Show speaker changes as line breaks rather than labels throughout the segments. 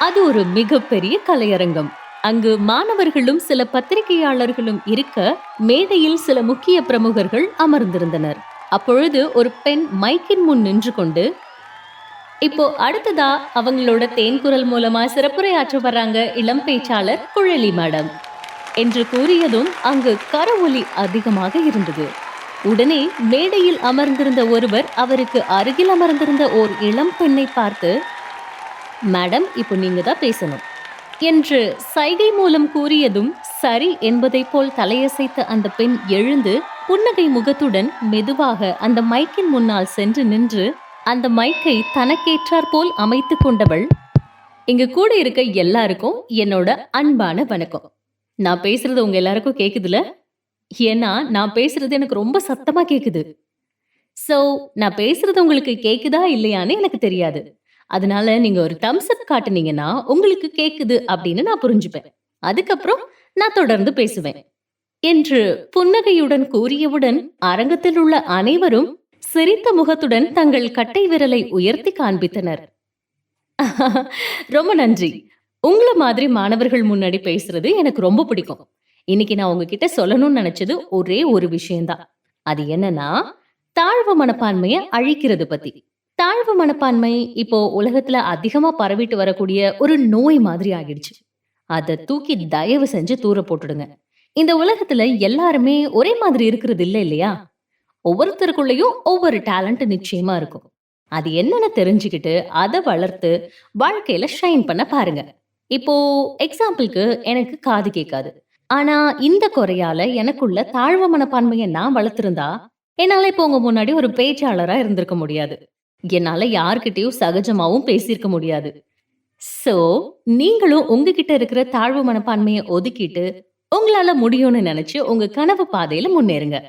அது ஒரு மிகப்பெரிய கலையரங்கம். அங்கு மாணவர்களும் சில பத்திரிகையாளர்களும் இருக்க, மேடையில் சில முக்கிய பிரமுகர்கள் அமர்ந்திருந்தனர். அப்பொழுது ஒரு பெண் மைக்கின் முன் நின்று கொண்டு, இப்போ அடுத்ததா அவங்களோட தேன்குரல் மூலமா சிறப்புரையாற்ற வர்றாங்க இளம் பேச்சாளர் குழலி மேடம் என்று கூறியதும் அங்கு கரவொலி அதிகமாக இருந்தது. உடனே மேடையில் அமர்ந்திருந்த ஒருவர் அவருக்கு அருகில் அமர்ந்திருந்த ஓர் இளம் பெண்ணை பார்த்து, மேடம் இப்போ நீங்க தான் பேசணும் என்று சைகை மூலம் கூறியதும் சரி என்பதைப் போல் தலையசைத்த அந்த பெண் எழுந்து புன்னகை முகத்துடன் மெதுவாக அந்த மைக்கின் முன்னால் சென்று நின்று அந்த மைக்கை தனக்கேற்றாற் போல் அமைத்து கொண்டவள், இங்க கூட இருக்க எல்லாருக்கும் என்னோட அன்பான வணக்கம். நான் பேசுறது உங்க எல்லாருக்கும் கேக்குதுல? ஏன்னா நான் பேசுறது எனக்கு ரொம்ப சத்தமா கேக்குது. சோ நான் பேசுறது உங்களுக்கு கேக்குதா இல்லையான்னு எனக்கு தெரியாது. அதனால நீங்க ஒரு தம்ஸ் அப் காட்டுனீங்கன்னா உங்களுக்கு கேக்குது அப்படின்னு நான் புரிஞ்சுப்பேன். அதுக்கப்புறம் நான் தொடர்ந்து பேசுவேன் என்று புன்னகையுடன் கூறியவுடன் அரங்கத்தில் உள்ள அனைவரும் சிரித்த முகத்துடன் தங்கள் கட்டை விரலை உயர்த்தி காண்பித்தனர். ரொம்ப நன்றி. உங்கள மாதிரி மாணவர்கள் முன்னாடி பேசுறது எனக்கு ரொம்ப பிடிக்கும். இன்னைக்கு நான் உங்ககிட்ட சொல்லணும்னு நினைச்சது ஒரே ஒரு விஷயம்தான். அது என்னன்னா, தாழ்வு மனப்பான்மைய அழிக்கிறது பத்தி. தாழ்வு மனப்பான்மை இப்போ உலகத்துல அதிகமா பரவிட்டு வரக்கூடிய ஒரு நோய் மாதிரி ஆகிடுச்சு. அத தூக்கி தயவு செஞ்சு தூர போட்டுடுங்க. இந்த உலகத்துல எல்லாருமே ஒரே மாதிரி இருக்கிறது இல்ல இல்லையா? ஒவ்வொருத்தருக்குள்ளயும் ஒவ்வொரு டேலண்ட் நிச்சயமா இருக்கும். அது என்னன்னு தெரிஞ்சுக்கிட்டு அதை வளர்த்து வாழ்க்கையில ஷைன் பண்ண பாருங்க. இப்போ எக்ஸாம்பிளுக்கு எனக்கு காது கேட்காது. ஆனா இந்த குறையால எனக்குள்ள தாழ்வு மனப்பான்மையை நான் வளர்த்திருந்தா என்னால இப்போ உங்க முன்னாடி ஒரு பேச்சாளரா இருந்திருக்க முடியாது. என்னால யார்கிட்டயும் சகஜமாவும் பேசியிருக்க முடியாது. சோ நீங்களும் உங்ககிட்ட இருக்கிற தாழ்வு மனப்பான்மையை ஒதுக்கிட்டு உங்களால முடியும்னு நினைச்சு உங்க கனவு பாதையில முன்னேறுங்க.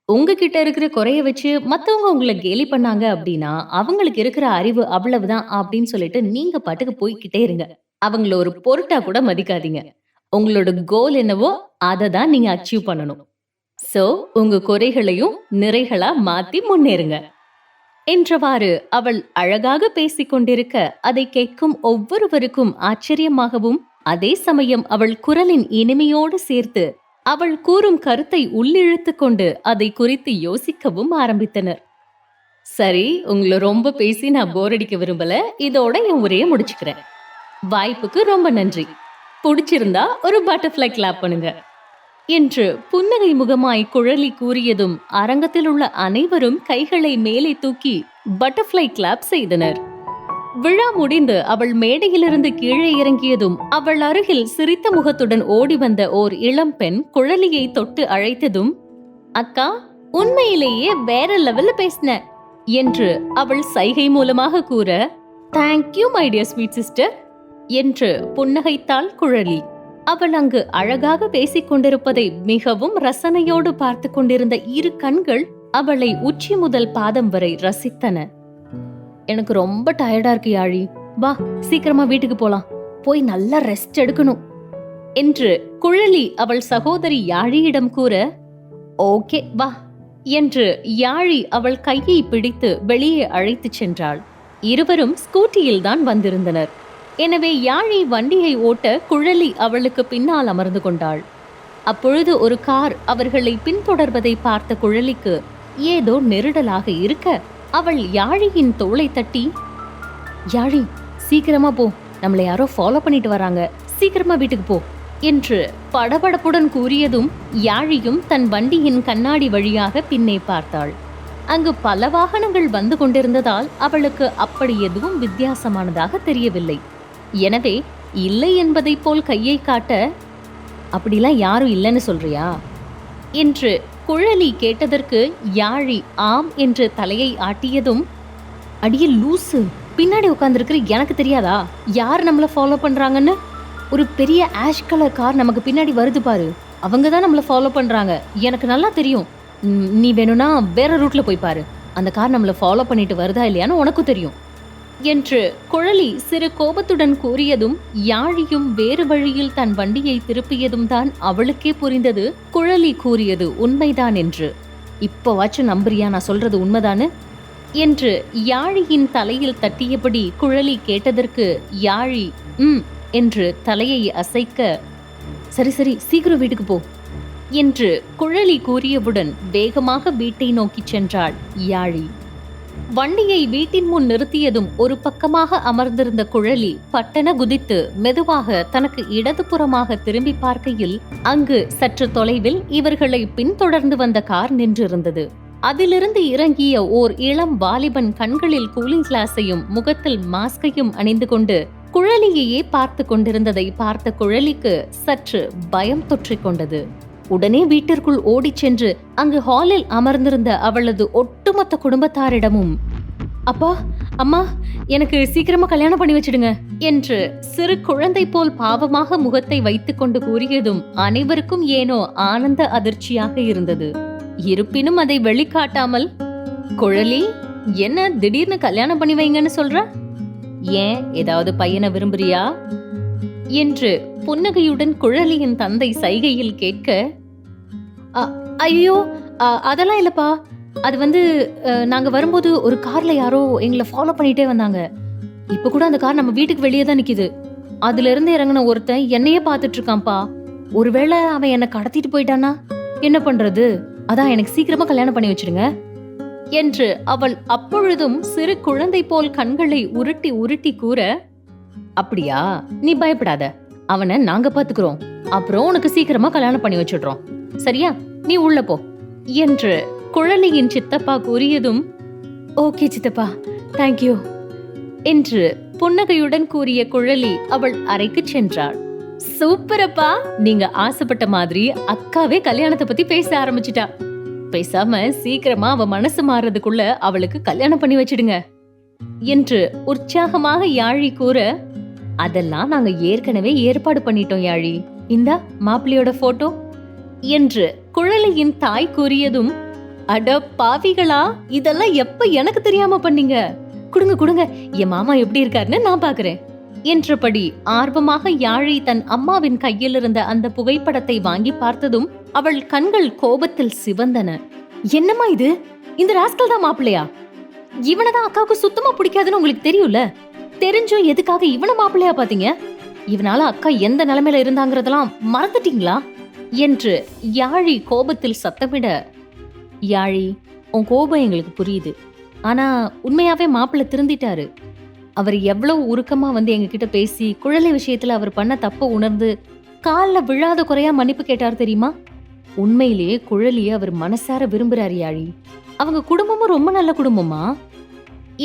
உங்ககிட்ட இருக்கிற குறைய வச்சு மத்தவங்க உங்களை கேலி பண்ணாங்க அப்படின்னா அவங்களுக்கு இருக்கிற அறிவு அவ்வளவுதான் அப்படின்னு சொல்லிட்டு நீங்க பாட்டுக்கு போய்கிட்டே இருங்க. அவங்கள ஒரு பொருட்டா கூட மதிக்காதீங்க. உங்களோட கோல் என்னவோ அதை தான் நீங்க அச்சீவ் பண்ணணும். சோ உங்க குறைகளையும் நிறைகளா மாத்தி முன்னேறுங்க என்றவாறு அவள் அழகாக பேசிக் கொண்டிருக்க அதை கேட்கும் ஒவ்வொருவருக்கும் ஆச்சரியமாகவும், அதே சமயம் அவள் குரலின் இனிமையோடு சேர்த்து அவள் கூறும் கருத்தை உள்ளிழுத்து கொண்டு அதை குறித்து யோசிக்கவும் ஆரம்பித்தனர். சரி, உங்களை ரொம்ப பேசி நான் போர் அடிக்க விரும்பல. இதோட என் உரையை முடிச்சுக்கிறேன். வாய்ப்புக்கு ரொம்ப நன்றி. பிடிச்சிருந்தா ஒரு பட்டர்ஃப்ளை கிளாப் பண்ணுங்க என்று புன்னகை முகமாய் குழலி கூறியதும் அரங்கத்தில் உள்ள அனைவரும் கைகளை மேலே தூக்கி பட்டர்ஃப்ளை கிளாப் செய்தனர். விழா முடிந்து அவள் மேடையிலிருந்து கீழே இறங்கியதும் அவள் அருகில் சிரித்த முகத்துடன் ஓடி வந்த ஓர் இளம் பெண் குழலியை தொட்டு அழைத்ததும், அக்கா உண்மையிலேயே வேற லெவல்ல பேசின என்று அவள் சைகை மூலமாக கூற, thank you my dear sweet sister என்று புன்னகைத்தாள் குழலி. அவள் அங்கு அழகாக பேசிக் கொண்டிருப்பதை மிகவும் ரசனையோடு பார்த்து கொண்டிருந்த இரு கண்கள் அவளை உச்சி முதல் பாதம் வரை ரசித்தன. எனக்கு ரொம்ப டயர்டா இருக்கு யாழி, வா சீக்கிரமா வீட்டுக்கு போலாம், போய் நல்லா ரெஸ்ட் எடுக்கணும் என்று குழலி அவள் சகோதரி யாழியிடம் கூற, ஓகே வா என்று யாழி அவள் கையை பிடித்து வெளியே அழைத்து சென்றாள். இருவரும் ஸ்கூட்டியில் தான் வந்திருந்தனர். எனவே யாழி வண்டியை ஓட்ட குழலி அவளுக்கு பின்னால் அமர்ந்து கொண்டாள். அப்பொழுது ஒரு கார் அவர்களை பின்தொடர்வதை பார்த்த குழலிக்கு ஏதோ நெருடலாக இருக்க அவள் யாழியின் தோளை தட்டி, யாழி சீக்கிரமா போ, நம்மளை யாரோ ஃபாலோ பண்ணிட்டு வராங்க, சீக்கிரமா வீட்டுக்கு போ என்று படபடப்புடன் கூறியதும் யாழியும் தன் வண்டியின் கண்ணாடி வழியாக பின்னே பார்த்தாள். அங்கு பல வாகனங்கள் வந்து கொண்டிருந்ததால் அவளுக்கு அப்படி எதுவும் வித்தியாசமானதாக தெரியவில்லை. எனவே இல்லை என்பதை போல் கையை காட்ட, அப்படிலாம் யாரும் இல்லைன்னு சொல்றியா என்று குழலி கேட்டதற்கு யாழி ஆம் என்று தலையை ஆட்டியதும், அடியே லூசு, பின்னாடி உட்கார்ந்துருக்கிற எனக்கு தெரியாதா யார் நம்மள ஃபாலோ பண்றாங்கன்னு? ஒரு பெரிய ஆஷ் கலர் கார் நமக்கு பின்னாடி வருது பாரு, அவங்க தான் நம்மள ஃபாலோ பண்றாங்க, எனக்கு நல்லா தெரியும். நீ வேணும்னா வேற ரூட்ல போய் பாரு, அந்த கார் நம்மள ஃபாலோ பண்ணிட்டு வருதா இல்லையான்னு உனக்கும் தெரியும் என்று குழலி சிறு கோபத்துடன் கூறியதும் யாழியும் வேறு வழியில் தன் வண்டியை திருப்பியதும் தான் அவளுக்கே புரிந்தது குழலி கூறியது உண்மைதான் என்று. இப்போவாச்சும் நம்புறியா நான் சொல்றது உண்மைதானு என்று யாழியின் தலையில் தட்டியபடி குழலி கேட்டதற்கு யாழி ம் என்று தலையை அசைக்க, சரி சரி சீக்கிரம் வீட்டுக்கு போ என்று குழலி கூறியவுடன் வேகமாக வீட்டை நோக்கிச் சென்றாள் யாழி. வண்டியை வீட்டின் முன் நிறுத்தியதும் ஒரு பக்கமாக அமர்ந்திருந்த குழலி பட்டென குதித்து மெதுவாக தனக்கு இடதுபுறமாக திரும்பி பார்க்கையில் அங்கு சற்று தொலைவில் இவர்களை பின்தொடர்ந்து வந்த கார் நின்றிருந்தது. அதிலிருந்து இறங்கிய ஓர் இளம் வாலிபன் கண்களில் கூலிங் கிளாஸையும் முகத்தில் மாஸ்கையும் அணிந்து கொண்டு குழலியையே பார்த்து கொண்டிருந்ததை பார்த்த குழலிக்கு சற்று பயம் தொற்றிக் கொண்டது. உடனே வீட்டிற்குள் ஓடிச் சென்று அங்கு ஹாலில் அமர்ந்திருந்த அவளது ஒட்டுமொத்த குடும்பத்தாரிடமும், அப்பா அம்மா, எனக்கு சீக்கிரமா கல்யாணம் பண்ணி வச்சிடுங்க என்று சிறு குழந்தை போல் பாவமாக முகத்தை வைத்துக் கொண்டு கூறியதும் அனைவருக்கும் ஏனோ ஆனந்த அதிர்ச்சியாக இருந்தது. இருப்பினும் அதை வெளிக்காட்டாமல், குழலி, என்ன திடீர்னு கல்யாணம் பண்ணி வைங்கன்னு சொல்ற? ஏன் ஏதாவது பையனை விரும்புறியா என்று புன்னகையுடன் குழலியின் தந்தை சைகையில் கேட்க, ஐயோ அதெல்லாம் இல்லப்பா, அது நாங்க வரும்போது ஒரு கார்ல யாரோ எங்களை ஃபாலோ பண்ணிட்டே வந்தாங்க. இப்ப கூட அந்த கார் நம்ம வீட்டுக்கு வெளியே தான் நிக்குது. அதுல இருந்து இறங்கின ஒருத்தன் என்னையே பாத்துட்டு இருக்கான்ப்பா. ஒருவேளை அவன் என்ன கடத்திட்டு போயிட்டானா என்ன பண்றது? அதான் எனக்கு சீக்கிரமா கல்யாணம் பண்ணி வச்சிடுங்க என்று அவள் அப்பொழுதும் சிறு குழந்தை போல் கண்களை உருட்டி உருட்டி கூற, அப்படியா, நீ பயப்படாத, அவனை நாங்க பாத்துக்கிறோம். அப்புறம் உனக்கு சீக்கிரமா கல்யாணம் பண்ணி வச்சிடுறோம், சரியா? நீ உள்ள போ என்று குழலியின் சித்தப்பா கூறியதும், ஓகே சித்தப்பா, தேங்க்யூ என்று புன்னகையுடன் கூறிய குழலி அவள் அறைக்கு சென்றாள். சூப்பரப்பா, நீங்க ஆசைப்பட்ட மாதிரி அக்காவே கல்யாணத்தை பத்தி பேச ஆரம்பிச்சிட்டா. பேசாம சீக்கிரமா அவ மனசு மாறதுக்குள்ள அவளுக்கு கல்யாணம் பண்ணி வச்சிடுங்க என்று உற்சாகமாக யாழி கூற, அதெல்லாம் நாங்க ஏற்கனவே ஏற்பாடு பண்ணிட்டோம் யாழி, இந்தா மாப்பிள்ளையோட போட்டோ என்று குழலியின் தாய் கூறியதும், அட பாவிகளா, இதெல்லாம் எப்ப எனக்கு தெரியாம பண்ணீங்க? குடுங்க குடுங்க, என் மாமா எப்படி இருக்காருன்னு நான் பாக்குறேன் என்றபடி ஆர்வமாக யாழி தன் அம்மாவின் கையில் இருந்த அந்த புகைப்படத்தை வாங்கி பார்த்ததும் அவள் கண்கள் கோபத்தில் சிவந்தன. என்னம்மா இது? இந்த ராஸ்கல் தான் மாப்பிள்ளையா? இவனதான் அக்காவுக்கு சுத்தமா பிடிக்காதுன்னு உங்களுக்கு தெரியும்ல. தெரிஞ்சும் எதுக்காக இவனை மாப்பிள்ளையா பாத்தீங்க? இவனால அக்கா எந்த நிலைமையில இருந்தாங்கறதெல்லாம் மறந்துட்டீங்களா என்று யாழி கோபத்தில் சத்தமிட, யாழி, உன் கோபம் எங்களுக்கு புரியுது. ஆனா உண்மையாவே மாப்பிள்ளை திருந்திட்டாரு. அவர் எவ்வளவு உருக்கமா எங்க கிட்ட பேசி குழலை விஷயத்துல அவர் பண்ண தப்ப உணர்ந்து கால்ல விழாத குறையா மன்னிப்பு கேட்டார் தெரியுமா? உண்மையிலேயே குழலிய அவர் மனசார விரும்புறாரு யாழி. அவங்க குடும்பமும் ரொம்ப நல்ல குடும்பமா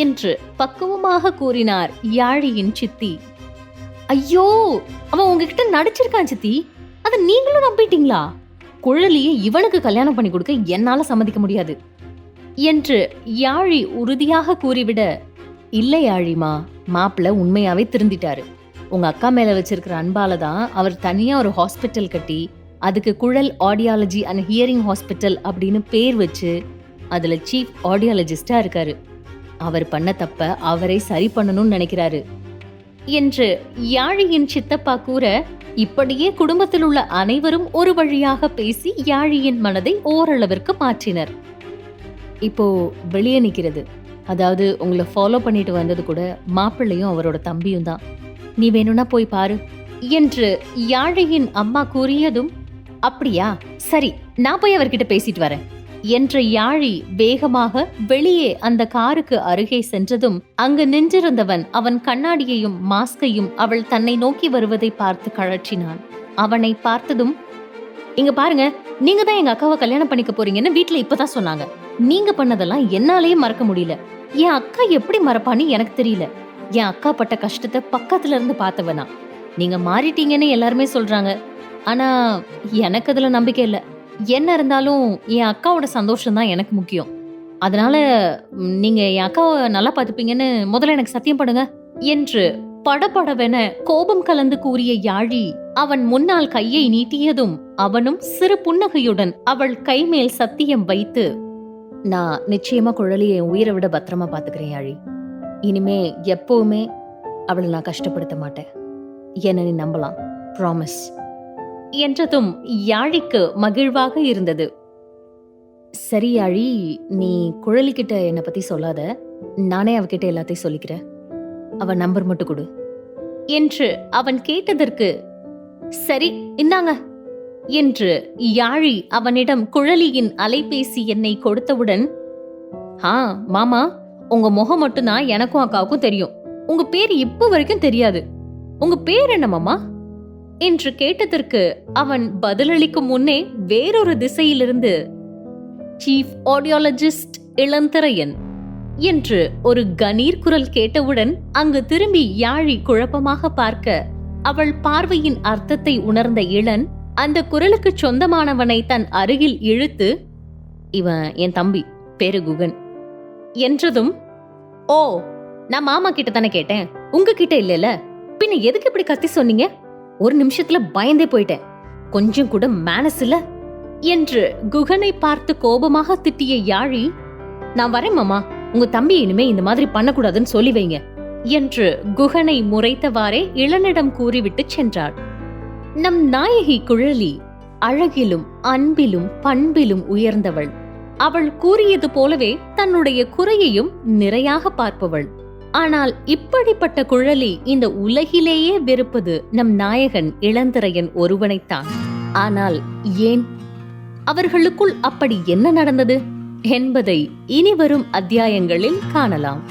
என்று பக்குவமாக கூறினார் யாழியின் சித்தி. ஐயோ, அவன் உங்ககிட்ட நடிச்சிருக்கான் சித்தி, அத நீங்களும் நம்பிட்டீங்களா? குழலிய இவனுக்கு கல்யாணம் பண்ணி கொடுக்க என்னால சம்மதிக்க முடியாது என்று யாழி உறுதியாக கூறிவிட, இல்ல யாழிமா, மாப்பிள்ள உண்மையாவே திருந்திட்டாரு. உங்க அக்கா மேல வச்சிருக்கிற அன்பால தான் அவர் தனியா ஒரு ஹாஸ்பிட்டல் கட்டி அதுக்கு குழல் ஆடியாலஜி அண்ட் ஹியரிங் ஹாஸ்பிட்டல் அப்படின்னு பேர் வச்சு அதுல சீஃப் ஆடியாலஜிஸ்டா இருக்காரு. அவர் பண்ண தப்ப அவரை சரி பண்ணணும்னு நினைக்கிறாரு என்று யாழியின் சித்தப்பா கூற, இப்படியே குடும்பத்தில் உள்ள அனைவரும் ஒரு வழியாக பேசி யாழியின் மனதை ஓரளவிற்கு மாற்றினர். இப்போ வெளியே நிக்கிறது, அதாவது உங்களை ஃபாலோ பண்ணிட்டு வந்தது கூட மாப்பிள்ளையும் அவரோட தம்பியும் தான். நீ வேணும்னா போய் பாரு என்று யாழியின் அம்மா கூறியதும், அப்படியா, சரி, நான் போய் அவர்கிட்ட பேசிட்டு வரேன் என்ற யாழி வேகமாக வெளியே அந்த காருக்கு அருகே சென்றதும் அங்கு நின்றிருந்தவன் அவன் கண்ணாடியையும் மாஸ்கையும் அவள் தன்னை நோக்கி வருவதை பார்த்து கழற்றினான். அவனை பார்த்ததும், இங்க பாருங்க, நீங்க தான் எங்க அக்காவை கல்யாணம் பண்ணிக்க போறீங்கன்னு வீட்டுல இப்பதான் சொன்னாங்க. நீங்க பண்ணதெல்லாம் என்னாலேயே மறக்க முடியல. என் அக்கா எப்படி மறப்பான்னு எனக்கு தெரியல. என் அக்கா பட்ட கஷ்டத்தை பக்கத்துல இருந்து பார்த்தவனா. நீங்க மாறிட்டீங்கன்னு எல்லாருமே சொல்றாங்க, ஆனா எனக்கு அதுல நம்பிக்கை இல்ல. என்ன இருந்தாலும் என் அக்காவோட சந்தோஷம் தான் எனக்கு முக்கியம். அதனால நீங்க என் அக்காவை நல்லா பார்த்துப்பீங்கன்னு முதல்ல எனக்கு சத்தியம் பண்ணுங்க என்று படபடவென கோபம் கலந்து கூறிய யாழி அவன் முன்னால் கையை நீட்டியதும் அவனும் சிறு புன்னகையுடன் அவள் கை மேல் சத்தியம் வைத்து, நான் நிச்சயமா குழலியை என் உயிரை விட பத்திரமா பாத்துக்கிறேன் யாழி. இனிமே எப்பவுமே அவளை நான் கஷ்டப்படுத்த மாட்டேன். என்ன நீ நம்பலாம், ப்ராமிஸ் என்றதும் யாழிக்கு மகிழ்வாக இருந்தது. சரி யாழி, நீ குழலி கிட்ட என்னை பத்தி சொல்லாத, நானே அவகிட்ட எல்லாத்தையும் சொல்லிக்கிறேன். அவ நம்பர் மட்டும் கொடு என்று அவன் கேட்டதற்கு, சரி இந்தாங்க என்று யாழி அவனிடம் குழலியின் அலைபேசி எண்ணை கொடுத்தவுடன், மாமா, உங்க முகம் மட்டும்தான் எனக்கும் அக்காவுக்கும் தெரியும். உங்க பேர் இப்ப வரைக்கும் தெரியாது. உங்க பேர் என்ன மாமா என்று கேட்டதற்கு அவன் பதிலளிக்கும் முன்னே வேறொரு திசையிலிருந்து, சீஃப் ஆடியோலஜிஸ்ட் இளந்திரையன் என்று ஒரு கணீர் குரல் கேட்டவுடன் அங்கு திரும்பி யாழி குழப்பமாக பார்க்க, அவள் பார்வையின் அர்த்தத்தை உணர்ந்த இளன் அந்த குரலுக்கு சொந்தமானவனை தன் அருகில் இழுத்து, இவன் என் தம்பி, பேரு குகன் என்றதும், ஓ, நான் மாமா கிட்ட தானே கேட்டேன், உங்ககிட்ட இல்லல, பின்ன எதுக்கு இப்படி கத்தி சொன்னீங்க? ஒரு நிமிஷத்துல பயந்தே போயிட்டேன், கொஞ்சம் கூட மேனஸ் இல்ல என்று குகனை பார்த்து கோபமாக திட்டிய யாழி, நான் வரேன் மாமா, உங்க தம்பி இனிமே இந்த மாதிரி பண்ணக்கூடாதுன்னு சொல்லி வைங்க என்று குகனை முறைத்தவாறே இளனிடம் கூறிவிட்டு சென்றாள். நம் நாயகி குழலி அழகிலும் அன்பிலும் பண்பிலும் உயர்ந்தவள். அவள் கூறியது போலவே தன்னுடைய குறையையும் நிறையாக பார்ப்பவள். ஆனால் இப்படிப்பட்ட குழலி இந்த உலகிலேயே வெறுப்பது நம் நாயகன் இளந்திரையன் ஒருவனைத்தான். ஆனால் ஏன்? அவர்களுக்குள் அப்படி என்ன நடந்தது என்பதை இனிவரும் அத்தியாயங்களில் காணலாம்.